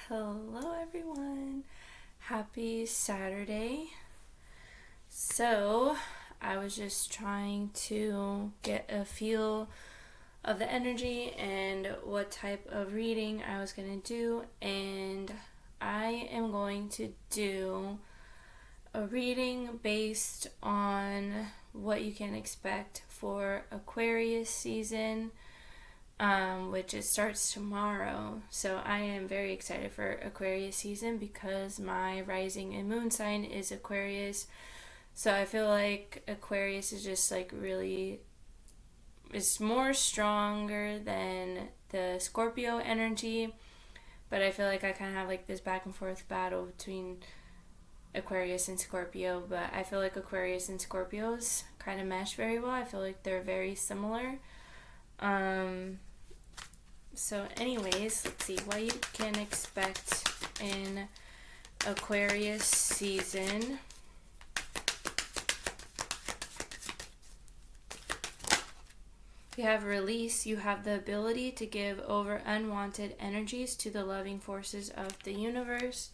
Hello everyone. Happy Saturday. So, I was just trying to get a feel of the energy and what type of reading I was going to do, and I am going to do a reading based on what you can expect for Aquarius season, which it starts tomorrow. So I am very excited for Aquarius season because my rising and moon sign is Aquarius. So I feel like Aquarius is just like really, it's more stronger than the Scorpio energy, but I feel like I kind of have like this back and forth battle between Aquarius and Scorpio, but I feel like Aquarius and Scorpios kind of mesh very well. I feel like they're very similar. So anyways, let's see what you can expect in Aquarius season. You have release. You have the ability to give over unwanted energies to the loving forces of the universe.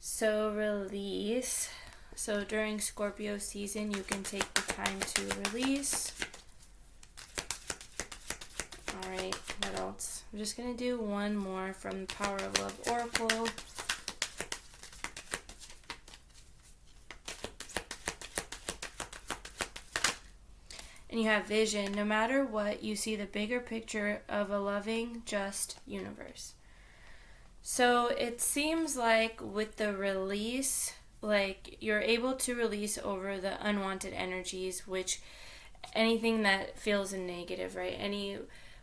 So release. So during Scorpio season, you can take the time to release. Alright, what else? I'm just going to do one more from the Power of Love Oracle. And you have vision. No matter what, you see the bigger picture of a loving, just universe. So it seems like with the release, like you're able to release over the unwanted energies, which anything that feels negative, right? Any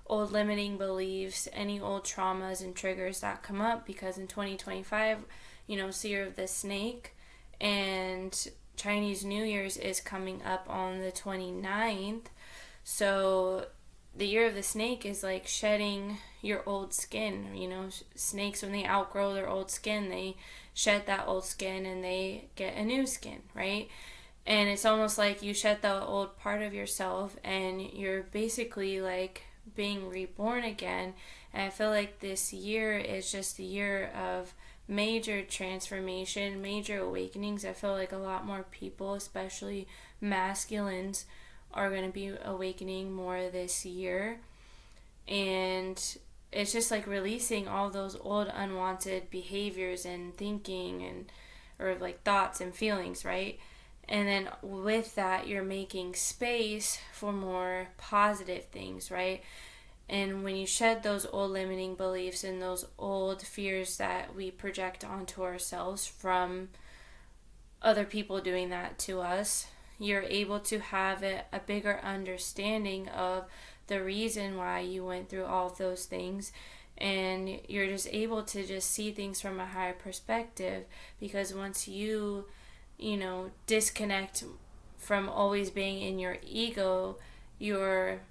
old limiting beliefs, any old traumas and triggers that come up, because in 2025, Year of the Snake and Chinese New Year's is coming up on the 29th. So the Year of the Snake is like shedding your old skin. Snakes, when they outgrow their old skin, they shed that old skin and they get a new skin, right? And it's almost like you shed the old part of yourself and you're basically like being reborn again. And I feel like this year is just a year of major transformation, major awakenings. I feel like a lot more people, especially masculines, are going to be awakening more this year. And it's just like releasing all those old unwanted behaviors and thinking and or like thoughts and feelings, right? And then with that, you're making space for more positive things, right? And when you shed those old limiting beliefs and those old fears that we project onto ourselves from other people doing that to us, you're able to have a bigger understanding of the reason why you went through all of those things. And you're just able to just see things from a higher perspective, because once you disconnect from always being in your ego, you're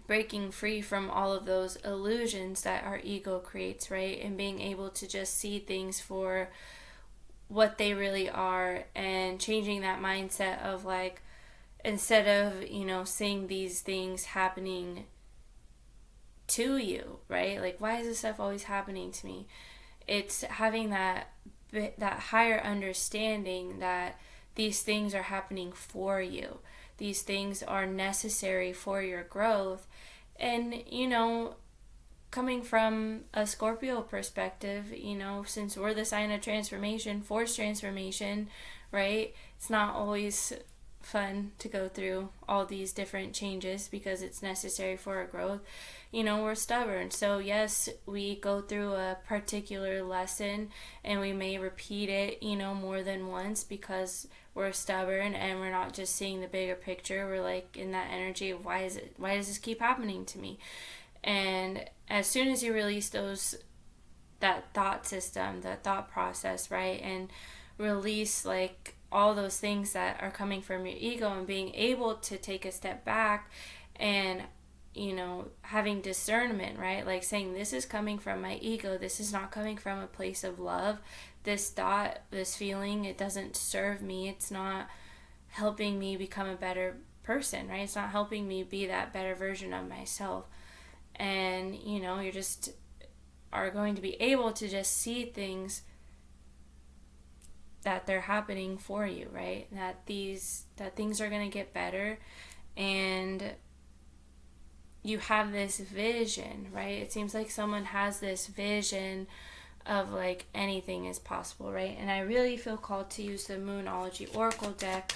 breaking free from all of those illusions that our ego creates, right? And being able to just see things for what they really are, and changing that mindset of like, instead of, seeing these things happening to you, right? Like, why is this stuff always happening to me? It's having that higher understanding that these things are happening for you. These things are necessary for your growth. And, coming from a Scorpio perspective, since we're the sign of transformation, forced transformation, right? It's not always fun to go through all these different changes because it's necessary for our growth. We're stubborn. So yes, we go through a particular lesson and we may repeat it, more than once because we're stubborn and we're not just seeing the bigger picture. We're like in that energy of why does this keep happening to me? And as soon as you release that thought system, that thought process, right? And release like all those things that are coming from your ego, and being able to take a step back and having discernment, right? Like saying, this is coming from my ego. This is not coming from a place of love. This thought, this feeling, it doesn't serve me. It's not helping me become a better person, right? It's not helping me be that better version of myself. And, you're just are going to be able to just see things that they're happening for you, right? That things are going to get better, and you have this vision, right? It seems like someone has this vision of like anything is possible, right? And I really feel called to use the Moonology Oracle deck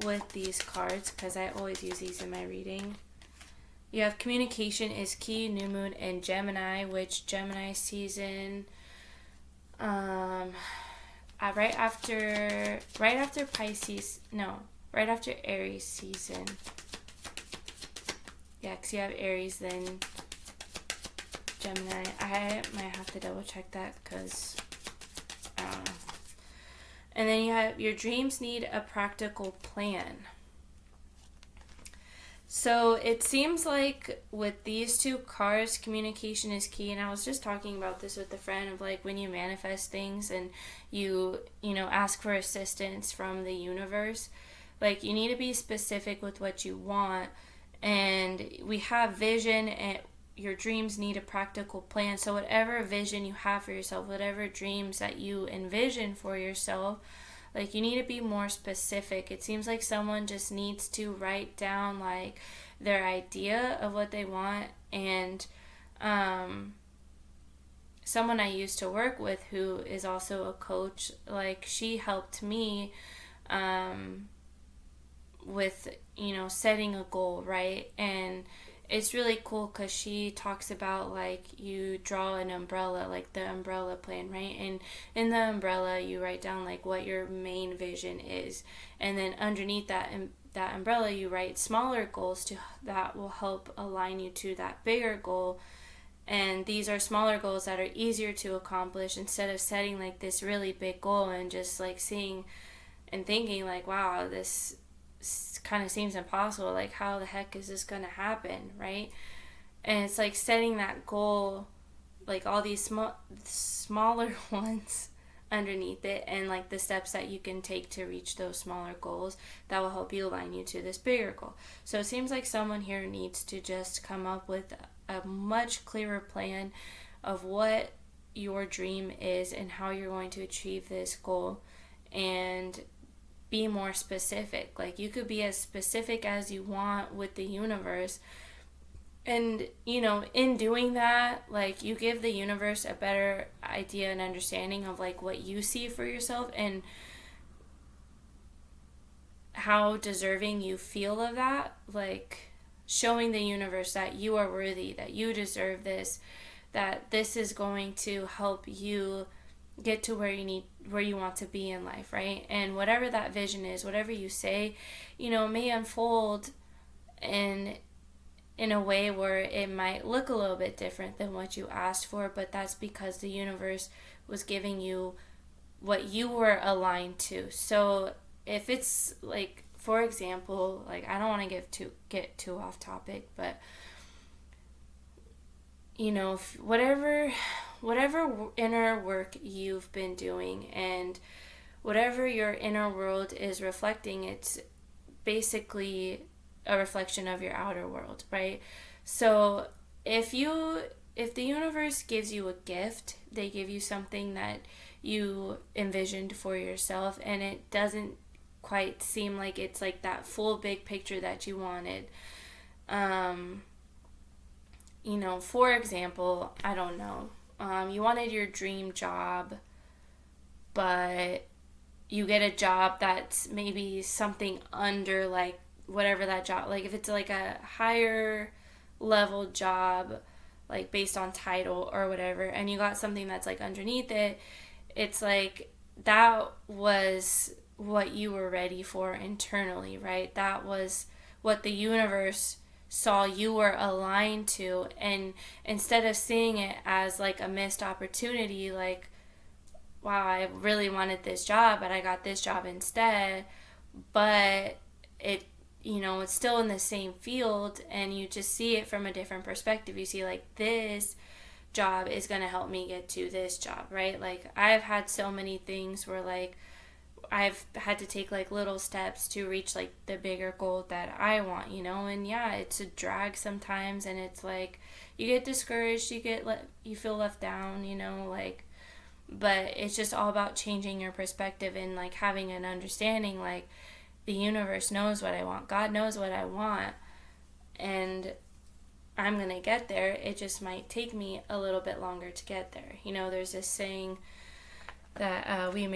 with these cards because I always use these in my reading. You have communication is key, new moon in Gemini, which Gemini season, right after Pisces, no, right after Aries season. Yeah, because you have Aries, then Gemini. I might have to double check that because I don't know. And then you have your dreams need a practical plan. So it seems like with these two cards, communication is key. And I was just talking about this with a friend of like when you manifest things and you ask for assistance from the universe, like you need to be specific with what you want. And we have vision, and your dreams need a practical plan. So whatever vision you have for yourself, whatever dreams that you envision for yourself, like you need to be more specific. It seems like someone just needs to write down like their idea of what they want. And someone I used to work with who is also a coach, like she helped me with setting a goal, right? And it's really cool because she talks about like you draw an umbrella, like the umbrella plan, right? And in the umbrella you write down like what your main vision is, and then underneath that umbrella you write smaller goals that will help align you to that bigger goal. And these are smaller goals that are easier to accomplish instead of setting like this really big goal and just like seeing and thinking like, wow, this kind of seems impossible, like how the heck is this gonna happen, right? And it's like setting that goal, like all these smaller ones underneath it, and like the steps that you can take to reach those smaller goals that will help you align you to this bigger goal. So it seems like someone here needs to just come up with a much clearer plan of what your dream is and how you're going to achieve this goal, and be more specific. Like you could be as specific as you want with the universe, and in doing that, like you give the universe a better idea and understanding of like what you see for yourself and how deserving you feel of that, like showing the universe that you are worthy, that you deserve this, that this is going to help you get to where you want to be in life, right? And whatever that vision is, whatever you say, may unfold in a way where it might look a little bit different than what you asked for, but that's because the universe was giving you what you were aligned to. So if it's like, for example, like I don't want to get too off topic, but whatever inner work you've been doing and whatever your inner world is reflecting, it's basically a reflection of your outer world, right? So if the universe gives you a gift, they give you something that you envisioned for yourself, and it doesn't quite seem like it's like that full big picture that you wanted. For example, I don't know, you wanted your dream job, but you get a job that's maybe something under like whatever that job, like if it's like a higher level job, like based on title or whatever, and you got something that's like underneath it, it's like that was what you were ready for internally, right? That was what the universe saw you were aligned to, and instead of seeing it as like a missed opportunity, like, wow, I really wanted this job but I got this job instead, but it it's still in the same field, and you just see it from a different perspective. You see like this job is going to help me get to this job, right? Like I've had so many things where like I've had to take like little steps to reach like the bigger goal that I want, and yeah, it's a drag sometimes, and it's like you get discouraged, you feel left down, like, but it's just all about changing your perspective and like having an understanding, like the universe knows what I want, God knows what I want, and I'm gonna get there. It just might take me a little bit longer to get there. There's this saying that we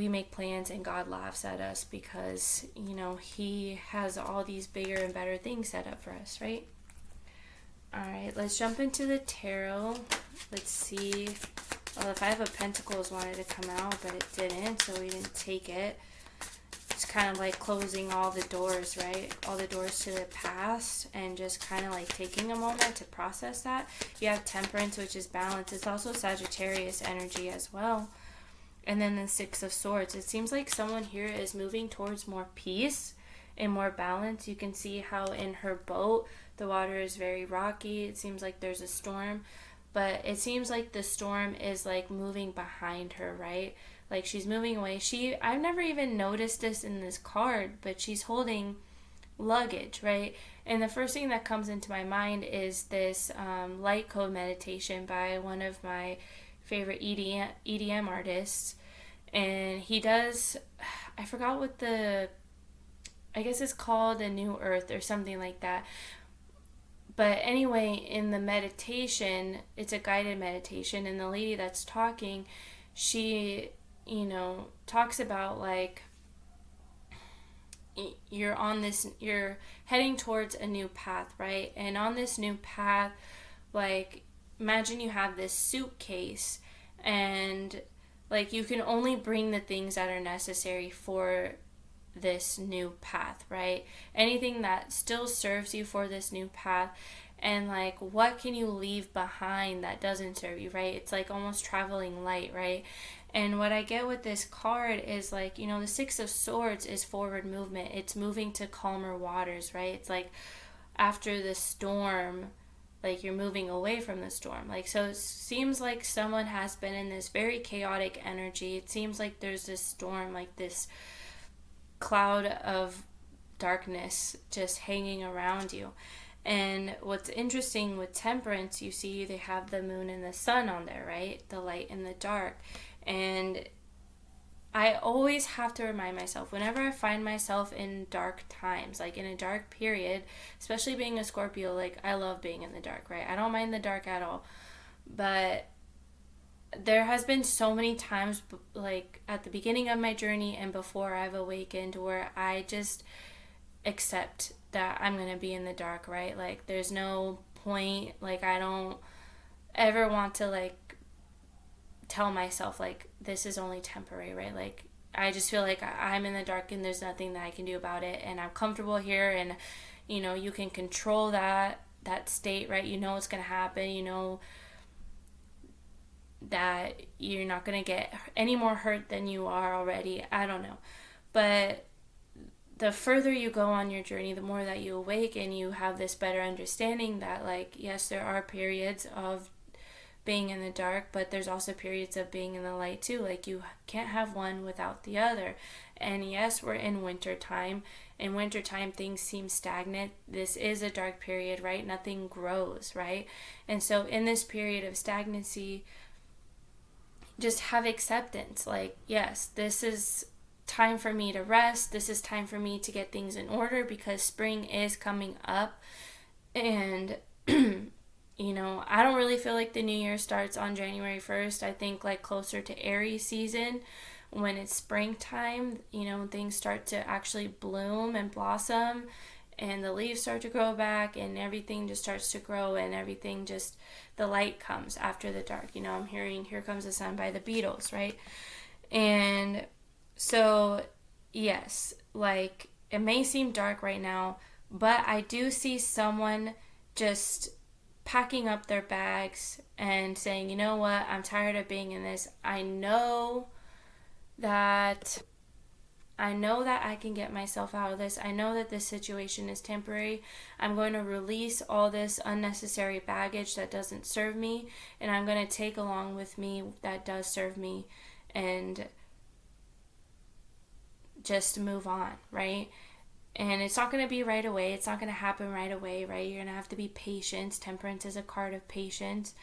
make plans and God laughs at us because he has all these bigger and better things set up for us, right? All right, let's jump into the tarot. Let's see. Well, the Five of Pentacles wanted to come out, but it didn't, so we didn't take it. It's kind of like closing all the doors, right? All the doors to the past, and just kind of like taking a moment to process that. You have Temperance, which is balance. It's also Sagittarius energy as well. And then the Six of Swords. It seems like someone here is moving towards more peace and more balance. You can see how in her boat, the water is very rocky. It seems like there's a storm. But it seems like the storm is like moving behind her, right? Like she's moving away. I've never even noticed this in this card, but she's holding luggage, right? And the first thing that comes into my mind is this light code meditation by one of my favorite EDM artists, and he does, I forgot what I guess it's called A New Earth or something like that, but anyway, in the meditation, it's a guided meditation, and the lady that's talking, she talks about like you're heading towards a new path, right? And on this new path, like imagine you have this suitcase, and like you can only bring the things that are necessary for this new path, right? Anything that still serves you for this new path, and like what can you leave behind that doesn't serve you, right? It's like almost traveling light, right? And what I get with this card is like, the Six of Swords is forward movement. It's moving to calmer waters, right? It's like after the storm, like you're moving away from the storm. Like, so it seems like someone has been in this very chaotic energy. It seems like there's this storm, like this cloud of darkness just hanging around you. And what's interesting with Temperance, you see they have the moon and the sun on there, right? The light and the dark. And I always have to remind myself, whenever I find myself in dark times, like in a dark period, especially being a Scorpio, like I love being in the dark, right? I don't mind the dark at all. But there has been so many times, like at the beginning of my journey and before I've awakened, where I just accept that I'm going to be in the dark, right? Like there's no point, like I don't ever want to like tell myself like this is only temporary, right? Like I just feel like I'm in the dark and there's nothing that I can do about it, and I'm comfortable here, and you can control that state, right? It's going to happen, that you're not going to get any more hurt than you are already. I don't know. But the further you go on your journey, the more that you awaken, you have this better understanding that like, yes, there are periods of being in the dark, but there's also periods of being in the light too. Like you can't have one without the other. And yes, we're in winter time. In winter time, things seem stagnant. This is a dark period, right? Nothing grows, right? And so in this period of stagnancy, just have acceptance. Like, yes, this is time for me to rest. This is time for me to get things in order because spring is coming up. And I don't really feel like the new year starts on January 1st. I think like closer to Aries season, when it's springtime, things start to actually bloom and blossom, and the leaves start to grow back, and everything just starts to grow, and everything just, the light comes after the dark. I'm hearing Here Comes the Sun by the Beatles, right? And so, yes, like it may seem dark right now, but I do see someone just packing up their bags and saying, you know what, I'm tired of being in this. I know that I can get myself out of this. I know that this situation is temporary. I'm going to release all this unnecessary baggage that doesn't serve me, and I'm going to take along with me that does serve me. And just move on, right? And it's not going to be right away. It's not going to happen right away, right? You're going to have to be patient. Temperance is a card of patience.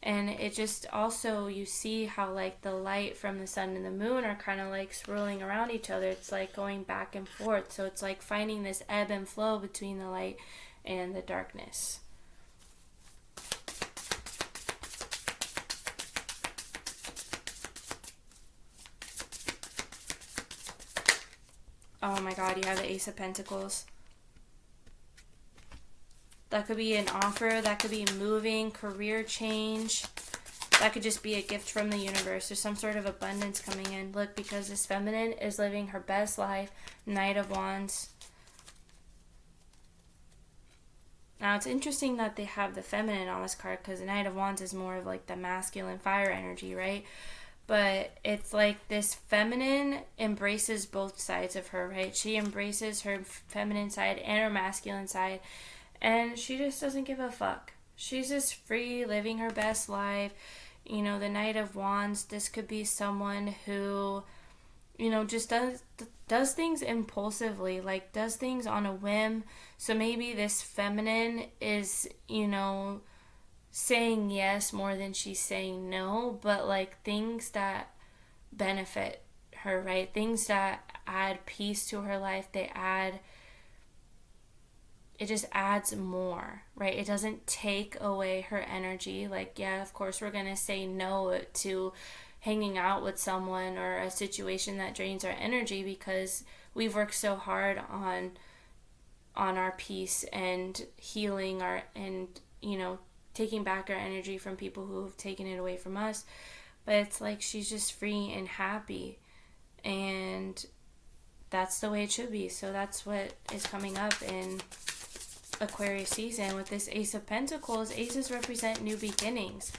And it just also, you see how like the light from the sun and the moon are kind of like swirling around each other. It's like going back and forth. So it's like finding this ebb and flow between the light and the darkness. Oh my God, you have the Ace of Pentacles. That could be an offer, that could be moving, career change. That could just be a gift from the universe. There's some sort of abundance coming in. Look, because this feminine is living her best life. Knight of Wands. Now, it's interesting that they have the feminine on this card, because the Knight of Wands is more of like the masculine fire energy, right? But it's like this feminine embraces both sides of her, right? She embraces her feminine side and her masculine side, and she just doesn't give a fuck. She's just free, living her best life. You know, the Knight of Wands, this could be someone who, you know, just does things impulsively, like does things on a whim. So maybe this feminine is, you know, saying yes more than she's saying no, but like things that benefit her, right? Things that add peace to her life, it just adds more, right? It doesn't take away her energy. Like, yeah, of course we're gonna say no to hanging out with someone or a situation that drains our energy, because we've worked so hard on our peace and healing and, you know, taking back our energy from people who have taken it away from us. But it's like she's just free and happy, and that's the way it should be. So that's what is coming up in Aquarius season with this Ace of Pentacles. Aces represent new beginnings.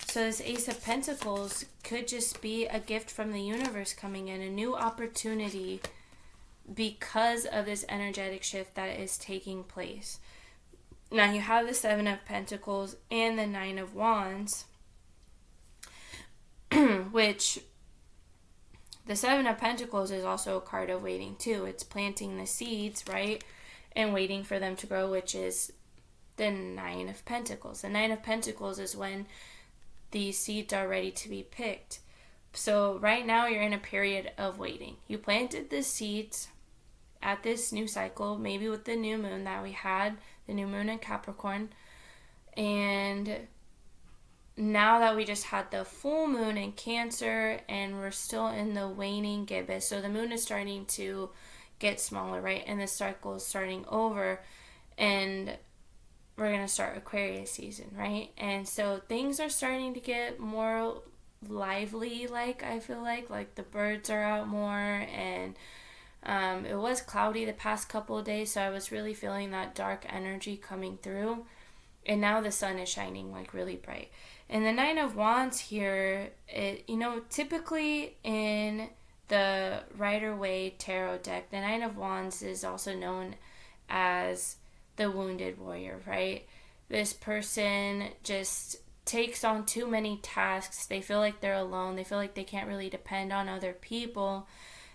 So this Ace of Pentacles could just be a gift from the universe coming in, a new opportunity because of this energetic shift that is taking place. Now you have the Seven of Pentacles and the Nine of Wands, which the Seven of Pentacles is also a card of waiting too. It's planting the seeds, right? And waiting for them to grow, which is the Nine of Pentacles. The Nine of Pentacles is when these seeds are ready to be picked. So right now you're in a period of waiting. You planted the seeds at this new cycle, maybe with the new moon that we had, the new moon in Capricorn. And now that we just had the full moon in Cancer, and we're still in the waning gibbous. So the moon is starting to get smaller, right? And the cycle is starting over, and we're going to start Aquarius season, right? And so things are starting to get more lively, like I feel like the birds are out more, and it was cloudy the past couple of days, so I was really feeling that dark energy coming through. And now the sun is shining like really bright. And the Nine of Wands here, typically in the Rider-Waite Tarot deck, the Nine of Wands is also known as the wounded warrior, right? This person just takes on too many tasks. They feel like they're alone. They feel like they can't really depend on other people.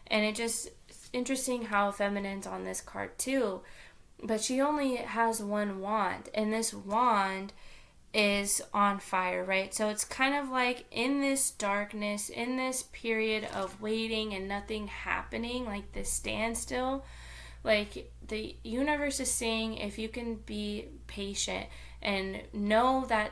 And it's interesting how feminine's on this card too. But she only has one wand, and this wand is on fire, right? So it's kind of like in this darkness, in this period of waiting and nothing happening, like this standstill, like the universe is saying, if you can be patient and know that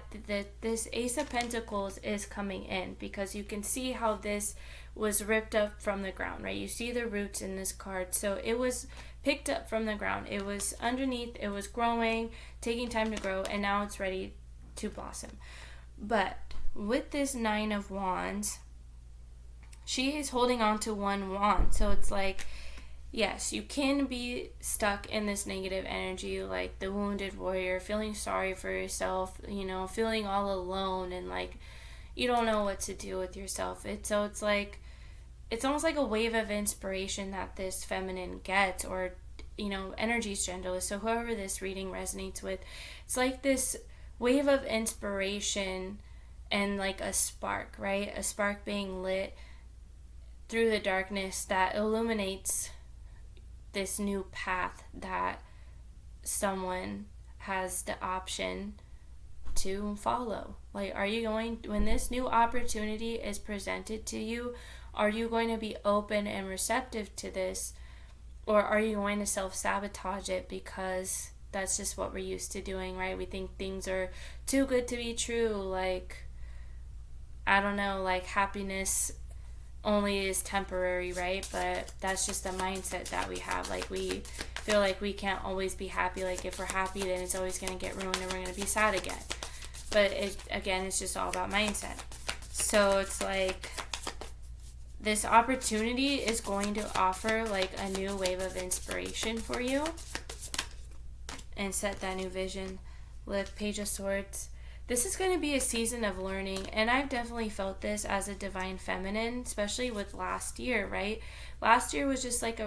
this Ace of Pentacles is coming in, because you can see how this was ripped up from the ground, right? You see the roots in this card. So it was picked up from the ground. It was underneath, it was growing, taking time to grow, and now it's ready to blossom. But with this Nine of Wands, she is holding on to one wand. So it's like, yes, you can be stuck in this negative energy, like the wounded warrior, feeling sorry for yourself, feeling all alone, and like you don't know what to do with yourself. It's like, it's almost like a wave of inspiration that this feminine gets, or energy's genderless. So whoever this reading resonates with, it's like this wave of inspiration and like a spark, right? A spark being lit, through the darkness that illuminates this new path that someone has the option to follow. Like, are you going, when this new opportunity is presented to you, are you going to be open and receptive to this, or are you going to self-sabotage it because that's just what we're used to doing, right? We think things are too good to be true. Like, I don't know, like happiness only is temporary, right? But that's just the mindset that we have. Like, we feel like we can't always be happy. Like, if we're happy, then it's always going to get ruined and we're going to be sad again. But again, it's just all about mindset. So it's like this opportunity is going to offer like a new wave of inspiration for you and set that new vision. With Page of Swords, this is going to be a season of learning, and I've definitely felt this as a divine feminine, especially with last year, right? Last year was just like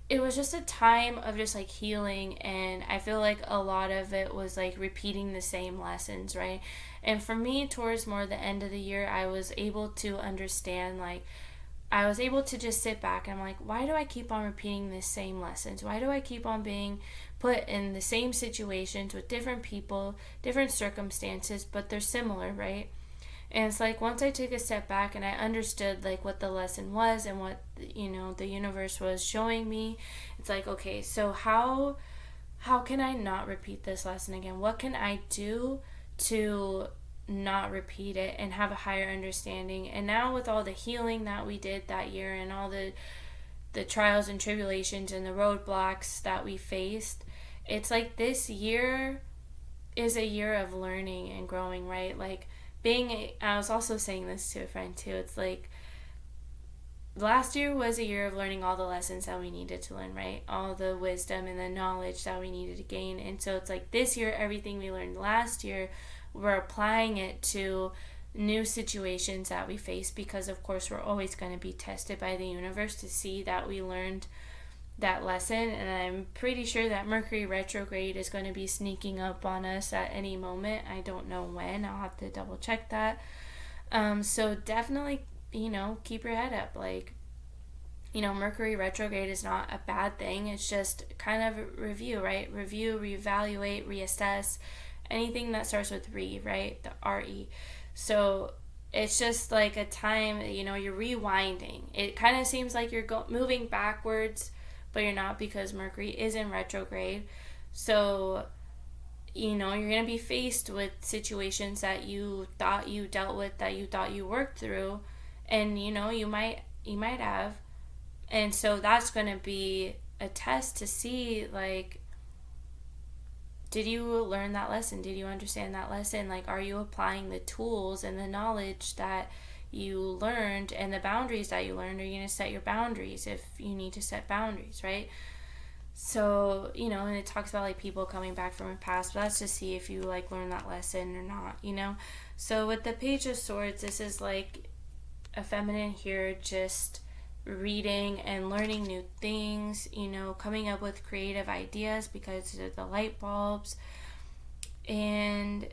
it was just a time of just like healing, and I feel like a lot of it was like repeating the same lessons, right? And for me, towards more the end of the year, I was able to understand, like, I was able to just sit back and I'm like, why do I keep on repeating the same lessons? Why do I keep on being put in the same situations with different people, different circumstances, but they're similar, right? And it's like, once I took a step back and I understood like what the lesson was and what, you know, the universe was showing me, it's like, okay, so how can I not repeat this lesson again? What can I do to not repeat it and have a higher understanding? And now with all the healing that we did that year and all the trials and tribulations and the roadblocks that we faced, it's like this year is a year of learning and growing, right? Like, I was also saying this to a friend too, it's like last year was a year of learning all the lessons that we needed to learn, right? All the wisdom and the knowledge that we needed to gain. And so it's like this year, everything we learned last year, we're applying it to new situations that we face, because of course we're always going to be tested by the universe to see that we learned that lesson. And I'm pretty sure that Mercury retrograde is going to be sneaking up on us at any moment. I don't know when. I'll have to double check that. So definitely, you know, keep your head up. Like, you know, Mercury retrograde is not a bad thing. It's just kind of a review, right? Review, reevaluate, reassess. Anything that starts with re, right? The R-E. So it's just like a time, you know, you're rewinding. It kind of seems like you're moving backwards, but you're not, because Mercury is in retrograde. So, you know, you're going to be faced with situations that you thought you dealt with, that you thought you worked through, and, you know, you might have. And so that's going to be a test to see, like, did you learn that lesson? Did you understand that lesson? Like, are you applying the tools and the knowledge that you learned and the boundaries that you learned? Are you going to set your boundaries if you need to set boundaries, right? So, you know, and it talks about like people coming back from a past, but that's to see if you like learn that lesson or not, you know? So with the Page of Swords, this is like a feminine here, just reading and learning new things, you know, coming up with creative ideas because of the light bulbs. And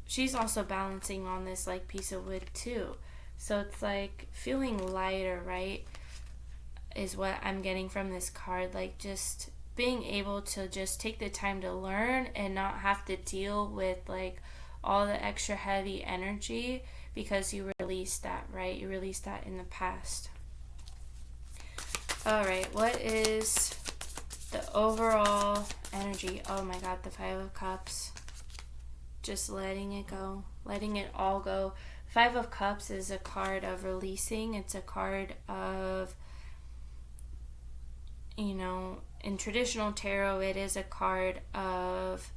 she's also balancing on this like piece of wood too. So it's like feeling lighter, right? Is what I'm getting from this card. Like, just being able to just take the time to learn and not have to deal with like all the extra heavy energy, because you released that, right? You released that in the past. All right, what is the overall energy? Oh my God, the Five of Cups. Just letting it go, letting it all go. Five of Cups is a card of releasing. It's a card of, you know, in traditional tarot, it is a card of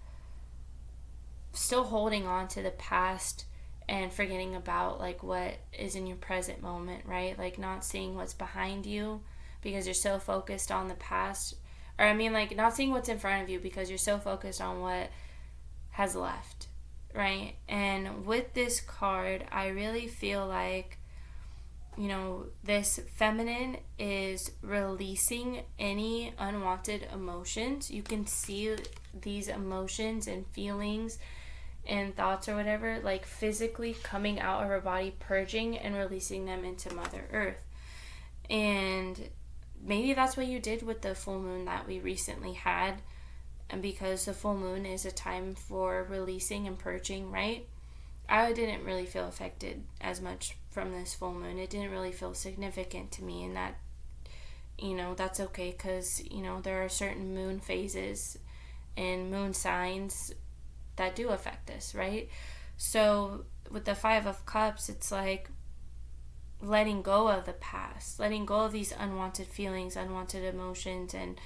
still holding on to the past and forgetting about like what is in your present moment, right? Like not seeing what's behind you because you're so focused on the past. Or I mean, like, not seeing what's in front of you because you're so focused on what has left, right? And with this card, I really feel like, you know, this feminine is releasing any unwanted emotions. You can see these emotions and feelings and thoughts or whatever, like physically coming out of her body, purging and releasing them into Mother Earth. And maybe that's what you did with the full moon that we recently had. And because the full moon is a time for releasing and purging, right? I didn't really feel affected as much from this full moon. It didn't really feel significant to me, and that, that's okay, because, there are certain moon phases and moon signs that do affect us, right? So with the Five of Cups, it's like letting go of the past, letting go of these unwanted feelings, unwanted emotions, and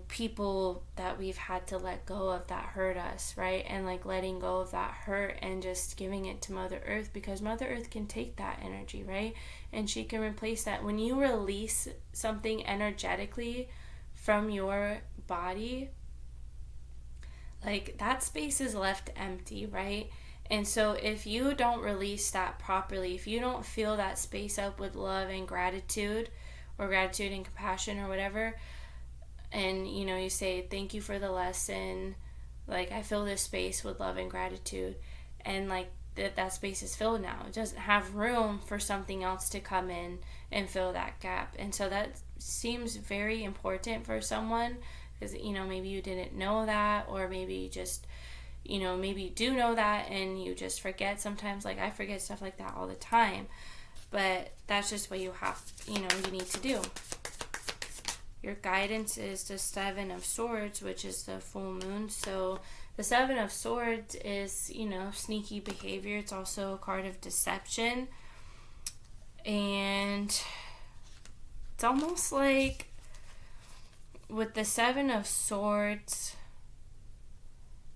people that we've had to let go of that hurt us, right? And like letting go of that hurt and just giving it to Mother Earth, because Mother Earth can take that energy, right? And she can replace that. When you release something energetically from your body, like that space is left empty, right? And so if you don't release that properly, if you don't fill that space up with love and gratitude, or gratitude and compassion or whatever, and you say thank you for the lesson, like I fill this space with love and gratitude, and like that space is filled now. It doesn't have room for something else to come in and fill that gap. And so that seems very important for someone, because maybe you didn't know that, or maybe you just maybe you do know that and you just forget sometimes. Like I forget stuff like that all the time, but that's just what you have, you need to do. Your guidance is the Seven of Swords, which is the full moon. So the Seven of Swords is, sneaky behavior. It's also a card of deception. And it's almost like with the Seven of Swords,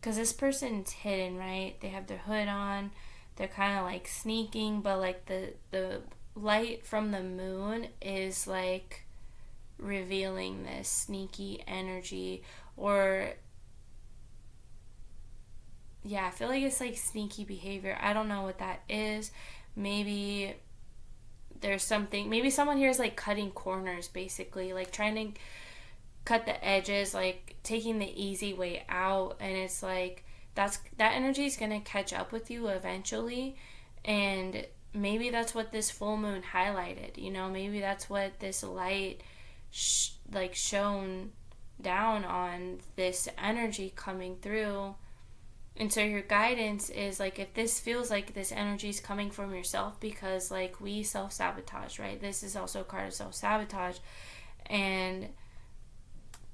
because this person's hidden, right? They have their hood on. They're kind of like sneaking, but like the light from the moon is like revealing this sneaky energy. Or I feel like it's like sneaky behavior. I don't know what that is. Maybe there's something, maybe someone here is like cutting corners, basically, like trying to cut the edges, like taking the easy way out. And it's like that energy is going to catch up with you eventually. And maybe that's what this full moon highlighted. Maybe that's what this light shone down on, this energy coming through. And so your guidance is like, if this feels like this energy is coming from yourself, because like we self-sabotage, right? This is also a card of self-sabotage, and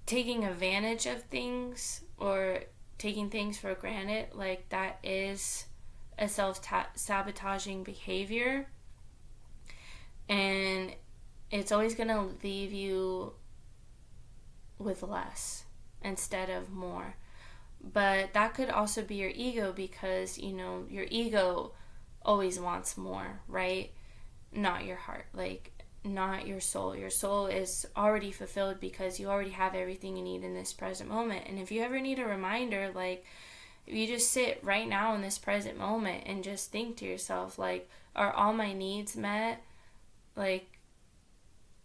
taking advantage of things or taking things for granted, like that is a self-sabotaging behavior. And it's always going to leave you with less instead of more. But that could also be your ego, because, your ego always wants more, right? Not your heart, like not your soul. Your soul is already fulfilled because you already have everything you need in this present moment. And if you ever need a reminder, like if you just sit right now in this present moment and just think to yourself, like, are all my needs met? Like,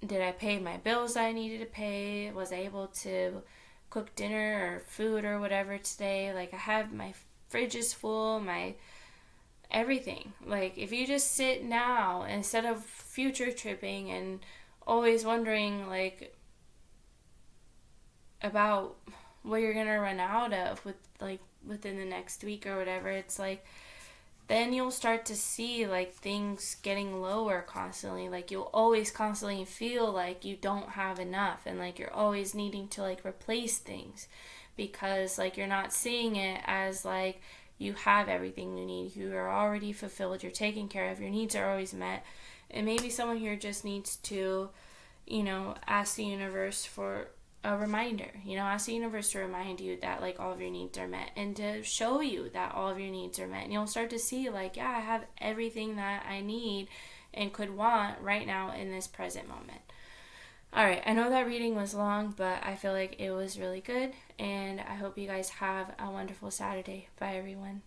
did I pay my bills I needed to pay? Was I able to cook dinner or food or whatever today? Like, I have my fridge is full, my everything. Like, if you just sit now instead of future tripping and always wondering, like, about what you're gonna run out of within the next week or whatever, it's like, then you'll start to see like things getting lower constantly. Like you'll always constantly feel like you don't have enough, and like you're always needing to like replace things, because like you're not seeing it as like you have everything you need. You are already fulfilled. You're taken care of. Your needs are always met. And maybe someone here just needs to, ask the universe for a reminder. Ask the universe to remind you that like all of your needs are met, and to show you that all of your needs are met. And you'll start to see like, yeah, I have everything that I need and could want right now in this present moment. All right, I know that reading was long, but I feel like it was really good, and I hope you guys have a wonderful Saturday. Bye, everyone.